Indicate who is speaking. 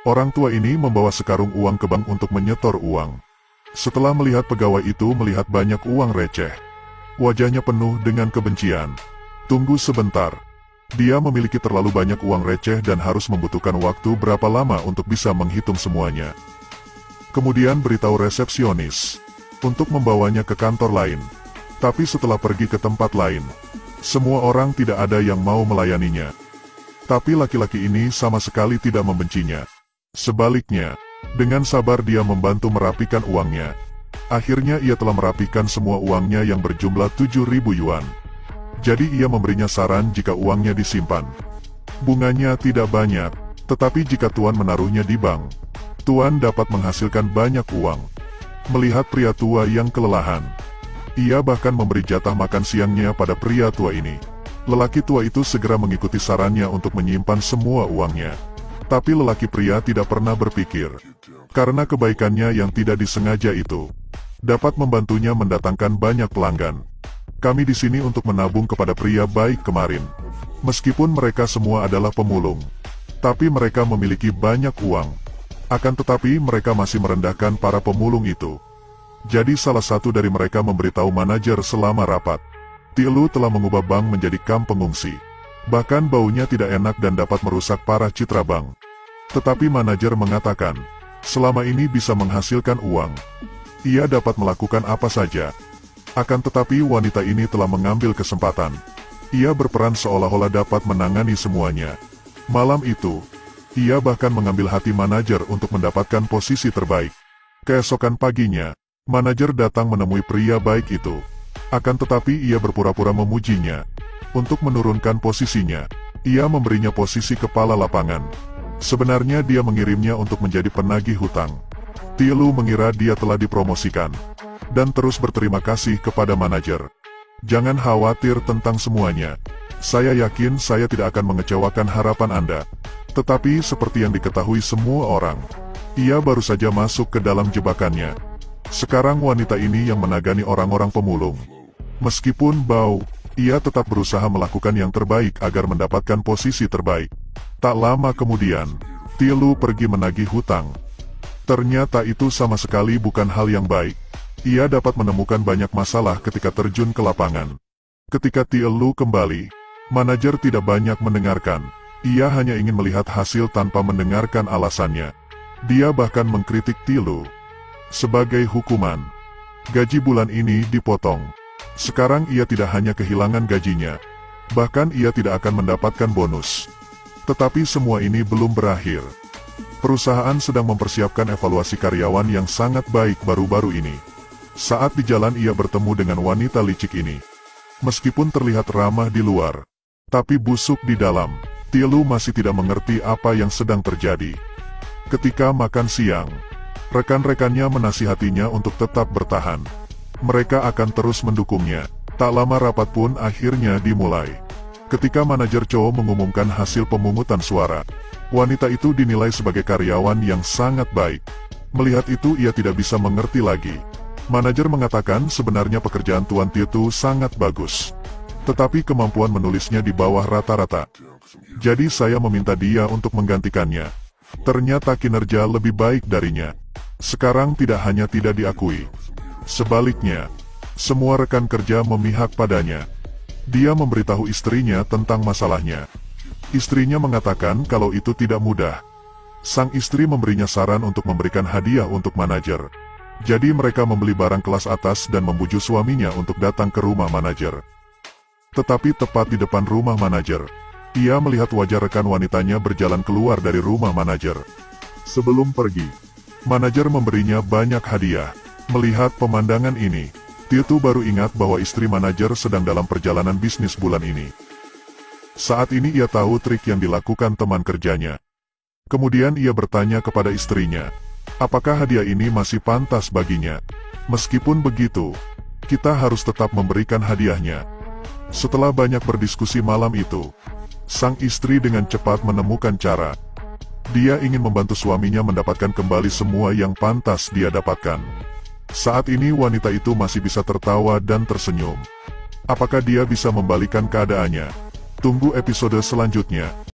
Speaker 1: Orang tua ini membawa sekarung uang ke bank untuk menyetor uang. Setelah melihat pegawai itu melihat banyak uang receh, wajahnya penuh dengan kebencian. Tunggu sebentar. Dia memiliki terlalu banyak uang receh dan harus membutuhkan waktu berapa lama untuk bisa menghitung semuanya. Kemudian beritahu resepsionis untuk membawanya ke kantor lain. Tapi setelah pergi ke tempat lain, semua orang tidak ada yang mau melayaninya. Tapi laki-laki ini sama sekali tidak membencinya. Sebaliknya, dengan sabar dia membantu merapikan uangnya. Akhirnya ia telah merapikan semua uangnya yang berjumlah 7.000 yuan. Jadi ia memberinya saran jika uangnya disimpan. Bunganya tidak banyak, tetapi jika Tuan menaruhnya di bank, Tuan dapat menghasilkan banyak uang. Melihat pria tua yang kelelahan, ia bahkan memberi jatah makan siangnya pada pria tua ini. Lelaki tua itu segera mengikuti sarannya untuk menyimpan semua uangnya. Tapi lelaki pria tidak pernah berpikir, karena kebaikannya yang tidak disengaja itu dapat membantunya mendatangkan banyak pelanggan. Kami di sini untuk menabung kepada pria baik kemarin. Meskipun mereka semua adalah pemulung, tapi mereka memiliki banyak uang. Akan tetapi mereka masih merendahkan para pemulung itu. Jadi salah satu dari mereka memberitahu manajer selama rapat, Tielu telah mengubah bank menjadi kamp pengungsi. Bahkan baunya tidak enak dan dapat merusak para citra bank. Tetapi manajer mengatakan, selama ini bisa menghasilkan uang. Ia dapat melakukan apa saja. Akan tetapi wanita ini telah mengambil kesempatan. Ia berperan seolah-olah dapat menangani semuanya. Malam itu, ia bahkan mengambil hati manajer untuk mendapatkan posisi terbaik. Keesokan paginya, manajer datang menemui pria baik itu. Akan tetapi ia berpura-pura memujinya. Untuk menurunkan posisinya, ia memberinya posisi kepala lapangan. Sebenarnya dia mengirimnya untuk menjadi penagih hutang. Tielu mengira dia telah dipromosikan, dan terus berterima kasih kepada manajer. Jangan khawatir tentang semuanya. Saya yakin saya tidak akan mengecewakan harapan Anda. Tetapi seperti yang diketahui semua orang, ia baru saja masuk ke dalam jebakannya. Sekarang wanita ini yang menagani orang-orang pemulung. Meskipun bau, ia tetap berusaha melakukan yang terbaik agar mendapatkan posisi terbaik. Tak lama kemudian, Tielu pergi menagih hutang. Ternyata itu sama sekali bukan hal yang baik. Ia dapat menemukan banyak masalah ketika terjun ke lapangan. Ketika Tielu kembali, manajer tidak banyak mendengarkan. Ia hanya ingin melihat hasil tanpa mendengarkan alasannya. Dia bahkan mengkritik Tielu. Sebagai hukuman, gaji bulan ini dipotong. Sekarang ia tidak hanya kehilangan gajinya, bahkan ia tidak akan mendapatkan bonus. Tetapi semua ini belum berakhir. Perusahaan sedang mempersiapkan evaluasi karyawan yang sangat baik baru-baru ini. Saat di jalan ia bertemu dengan wanita licik ini. Meskipun terlihat ramah di luar, tapi busuk di dalam, Tielu masih tidak mengerti apa yang sedang terjadi. Ketika makan siang, rekan-rekannya menasihatinya untuk tetap bertahan. Mereka akan terus mendukungnya. Tak lama rapat pun akhirnya dimulai. Ketika manajer Chow mengumumkan hasil pemungutan suara, wanita itu dinilai sebagai karyawan yang sangat baik. Melihat itu ia tidak bisa mengerti lagi. Manajer mengatakan sebenarnya pekerjaan Tuan Titu sangat bagus. Tetapi kemampuan menulisnya di bawah rata-rata. Jadi saya meminta dia untuk menggantikannya. Ternyata kinerja lebih baik darinya. Sekarang tidak hanya tidak diakui. Sebaliknya, semua rekan kerja memihak padanya. Dia memberitahu istrinya tentang masalahnya. Istrinya mengatakan kalau itu tidak mudah. Sang istri memberinya saran untuk memberikan hadiah untuk manajer. Jadi mereka membeli barang kelas atas dan membujuk suaminya untuk datang ke rumah manajer. Tetapi tepat di depan rumah manajer, ia melihat wajah rekan wanitanya berjalan keluar dari rumah manajer. Sebelum pergi, manajer memberinya banyak hadiah. Melihat pemandangan ini, Titu baru ingat bahwa istri manajer sedang dalam perjalanan bisnis bulan ini. Saat ini ia tahu trik yang dilakukan teman kerjanya. Kemudian ia bertanya kepada istrinya, apakah hadiah ini masih pantas baginya? Meskipun begitu, kita harus tetap memberikan hadiahnya. Setelah banyak berdiskusi malam itu, sang istri dengan cepat menemukan cara. Dia ingin membantu suaminya mendapatkan kembali semua yang pantas dia dapatkan. Saat ini wanita itu masih bisa tertawa dan tersenyum. Apakah dia bisa membalikan keadaannya? Tunggu episode selanjutnya.